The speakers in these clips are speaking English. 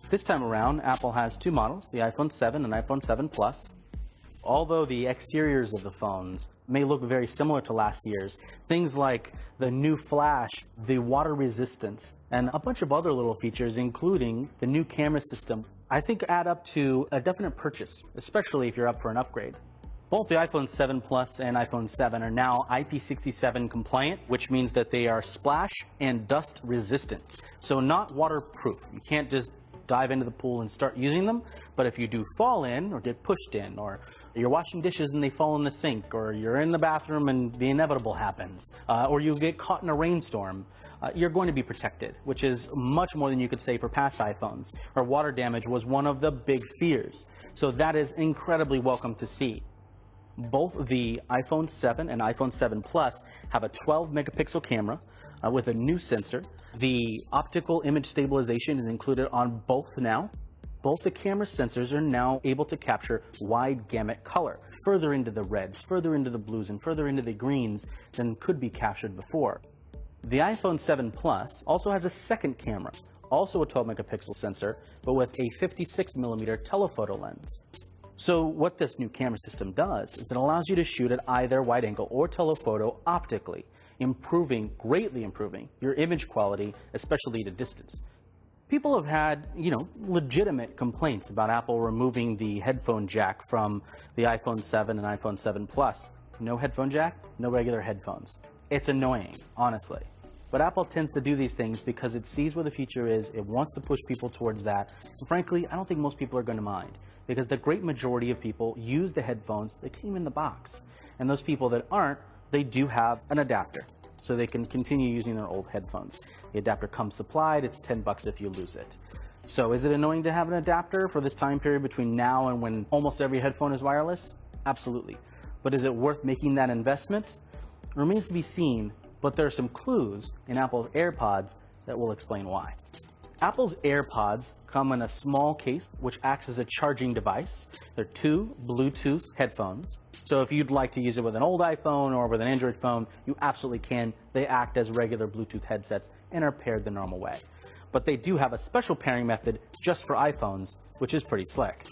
This time around, Apple has two models, the iPhone 7 and iPhone 7 Plus. Although the exteriors of the phones may look very similar to last year's, things like the new flash, the water resistance, and a bunch of other little features, including the new camera system, I think add up to a definite purchase, especially if you're up for an upgrade. Both the iPhone 7 Plus and iPhone 7 are now IP67 compliant, which means that they are splash and dust resistant. So not waterproof. You can't just dive into the pool and start using them, but if you do fall in or get pushed in, or you're washing dishes and they fall in the sink, or you're in the bathroom and the inevitable happens, or you get caught in a rainstorm, you're going to be protected, which is much more than you could say for past iPhones, where water damage was one of the big fears. So that is incredibly welcome to see. Both the iPhone 7 and iPhone 7 Plus have a 12 megapixel camera with a new sensor. The optical image stabilization is included on both now. Both the camera sensors are now able to capture wide gamut color, further into the reds, further into the blues, and further into the greens than could be captured before. The iPhone 7 Plus also has a second camera, also a 12 megapixel sensor, but with a 56mm telephoto lens. So what this new camera system does is it allows you to shoot at either wide angle or telephoto optically, greatly improving your image quality, especially at a distance. People have had, legitimate complaints about Apple removing the headphone jack from the iPhone 7 and iPhone 7 Plus. No headphone jack, no regular headphones. It's annoying, honestly. But Apple tends to do these things because it sees where the future is, it wants to push people towards that. And frankly, I don't think most people are going to mind, because the great majority of people use the headphones that came in the box. And those people that aren't, they do have an adapter, so they can continue using their old headphones. The adapter comes supplied, it's $10 if you lose it. So is it annoying to have an adapter for this time period between now and when almost every headphone is wireless? Absolutely. But is it worth making that investment? It remains to be seen, but there are some clues in Apple's AirPods that will explain why. Apple's AirPods come in a small case which acts as a charging device. They're two Bluetooth headphones. So if you'd like to use it with an old iPhone or with an Android phone, you absolutely can. They act as regular Bluetooth headsets and are paired the normal way. But they do have a special pairing method just for iPhones, which is pretty slick.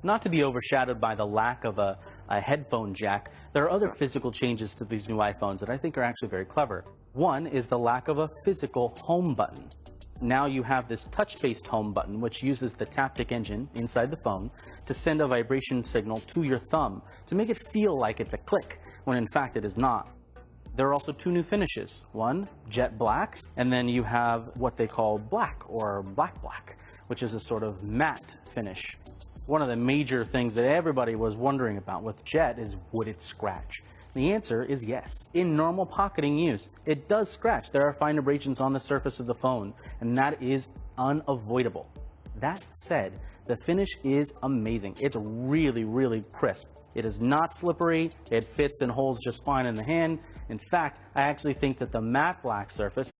Not to be overshadowed by the lack of a headphone jack, there are other physical changes to these new iPhones that I think are actually very clever. One is the lack of a physical home button. Now you have this touch-based home button, which uses the Taptic engine inside the phone to send a vibration signal to your thumb to make it feel like it's a click, when in fact it is not. There are also two new finishes. One, jet black, and then you have what they call black, or black, which is a sort of matte finish. One of the major things that everybody was wondering about with jet is, would it scratch? The answer is yes. In normal pocketing use, it does scratch. There are fine abrasions on the surface of the phone, and that is unavoidable. That said, the finish is amazing. It's really, really crisp. It is not slippery. It fits and holds just fine in the hand. In fact, I actually think that the matte black surface